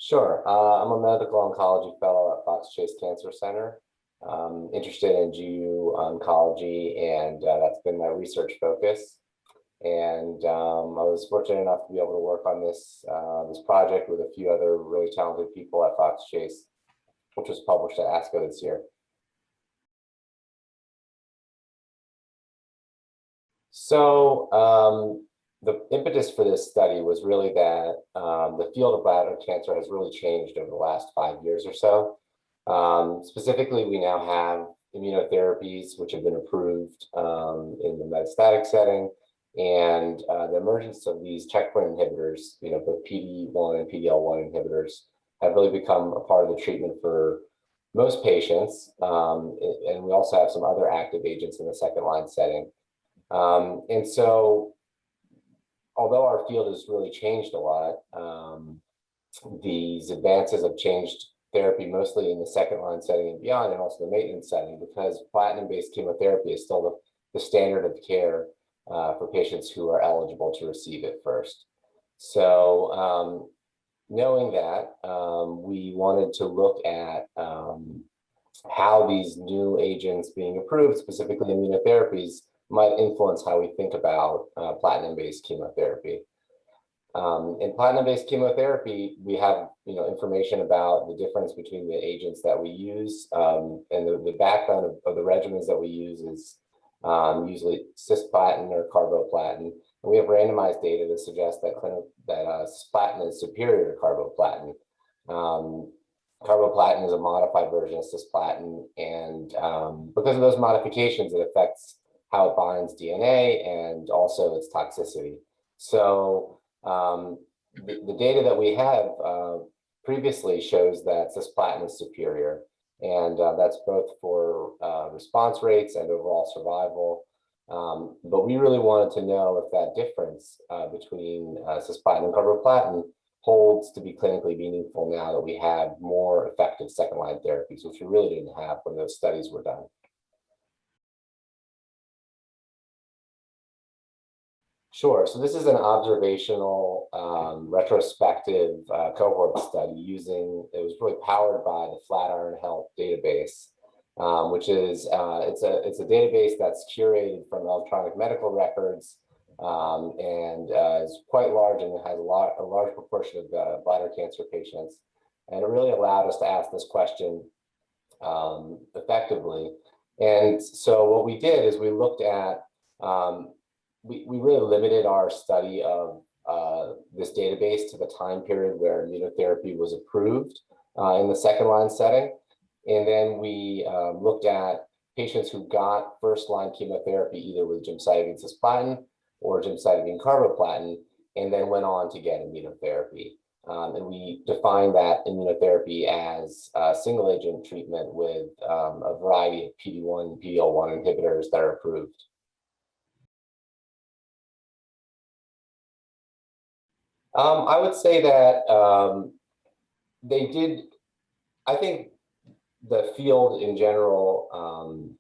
Sure. I'm a medical oncology fellow at Fox Chase Cancer Center. Interested in GU oncology, and that's been my research focus. And I was fortunate enough to be able to work on this project with a few other really talented people at Fox Chase, which was published at ASCO this year. So the impetus for this study was really that the field of bladder cancer has really changed over the last 5 years or so. Specifically, we now have immunotherapies which have been approved in the metastatic setting, and the emergence of these checkpoint inhibitors, both PD-1 and PD-L1 inhibitors, have really become a part of the treatment for most patients. And we also have some other active agents in the second line setting. And so, although our field has really changed a lot, these advances have changed therapy mostly in the second line setting and beyond, and also the maintenance setting, because platinum-based chemotherapy is still the standard of care for patients who are eligible to receive it first. So knowing that, we wanted to look at how these new agents being approved, specifically immunotherapies, might influence how we think about platinum-based chemotherapy. In platinum-based chemotherapy, we have information about the difference between the agents that we use, and the background of the regimens that we use is usually cisplatin or carboplatin. And we have randomized data that suggests that cisplatin is superior to carboplatin. Carboplatin is a modified version of cisplatin, and because of those modifications, it affects how it binds DNA and also its toxicity. So the data that we have previously shows that cisplatin is superior, and that's both for response rates and overall survival. But we really wanted to know if that difference between cisplatin and carboplatin holds to be clinically meaningful now that we have more effective second-line therapies, which we really didn't have when those studies were done. Sure. So this is an observational retrospective cohort study it was really powered by the Flatiron Health database, which is it's a database that's curated from electronic medical records, and is quite large, and it has a large proportion of bladder cancer patients. And it really allowed us to ask this question effectively. And so what we did is we looked at we really limited our study of this database to the time period where immunotherapy was approved in the second line setting. And then we looked at patients who got first line chemotherapy either with gemcitabine cisplatin or gemcitabine carboplatin, and then went on to get immunotherapy. And we defined that immunotherapy as single agent treatment with a variety of PD-1 and PD-L1 inhibitors that are approved. I would say that they did. I think the field in general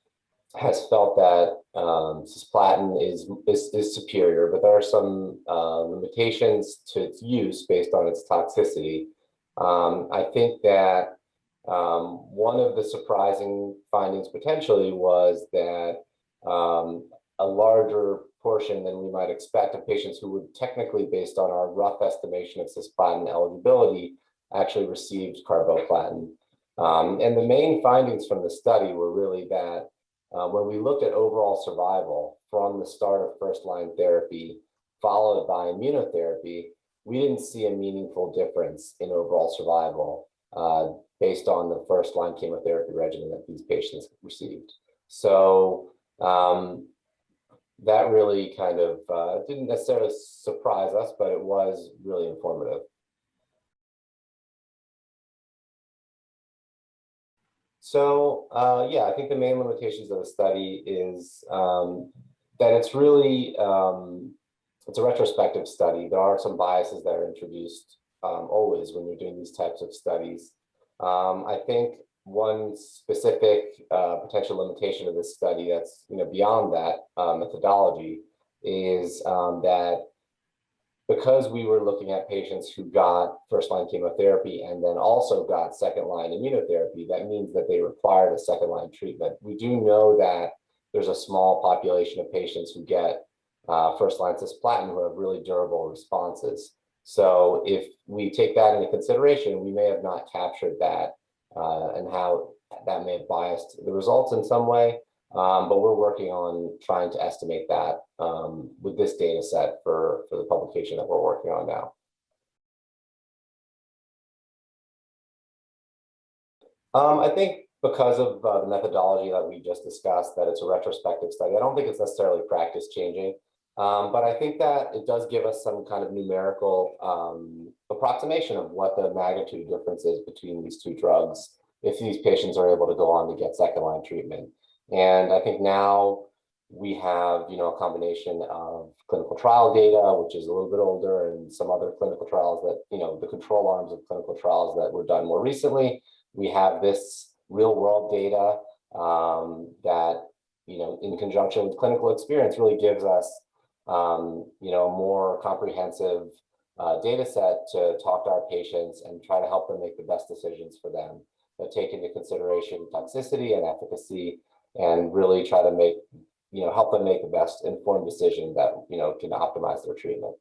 has felt that cisplatin is superior, but there are some limitations to its use based on its toxicity. I think that one of the surprising findings potentially was that a larger portion than we might expect of patients who would technically, based on our rough estimation of cisplatin eligibility, actually received carboplatin. And the main findings from the study were really that when we looked at overall survival from the start of first-line therapy, followed by immunotherapy, we didn't see a meaningful difference in overall survival based on the first-line chemotherapy regimen that these patients received. So that really kind of didn't necessarily surprise us, but it was really informative. So yeah, I think the main limitations of the study is that it's really, it's a retrospective study. There are some biases that are introduced always when you're doing these types of studies. I think one specific potential limitation of this study that's beyond that methodology is that because we were looking at patients who got first-line chemotherapy and then also got second-line immunotherapy, that means that they required a second-line treatment. We do know that there's a small population of patients who get first-line cisplatin who have really durable responses. So if we take that into consideration, we may have not captured that and how that may have biased the results in some way. But we're working on trying to estimate that with this data set for the publication that we're working on now. I think because of the methodology that we just discussed, that it's a retrospective study, I don't think it's necessarily practice changing. But I think that it does give us some kind of numerical approximation of what the magnitude difference is between these two drugs if these patients are able to go on to get second-line treatment. And I think now we have, a combination of clinical trial data, which is a little bit older, and some other clinical trials that, the control arms of clinical trials that were done more recently. We have this real-world data that, in conjunction with clinical experience, really gives us, a more comprehensive data set to talk to our patients and try to help them make the best decisions for them, that take into consideration toxicity and efficacy, and really try to make, help them make the best informed decision that, can optimize their treatment.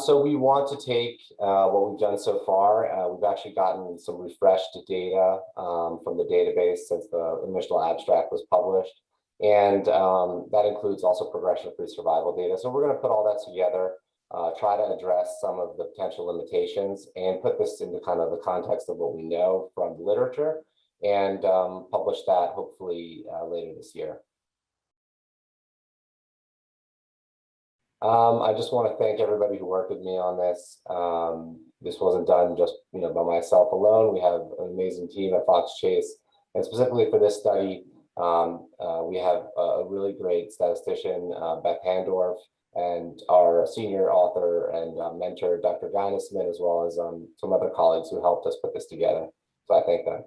So we want to take what we've done so far. We've actually gotten some refreshed data from the database since the initial abstract was published. And that includes also progression-free survival data. So we're going to put all that together, try to address some of the potential limitations, and put this into kind of the context of what we know from the literature, and publish that hopefully later this year. I just want to thank everybody who worked with me on this. This wasn't done just by myself alone. We have an amazing team at Fox Chase, and specifically for this study, we have a really great statistician, Beth Handorf, and our senior author and mentor, Dr. Guy Smith, as well as some other colleagues who helped us put this together. So I thank them.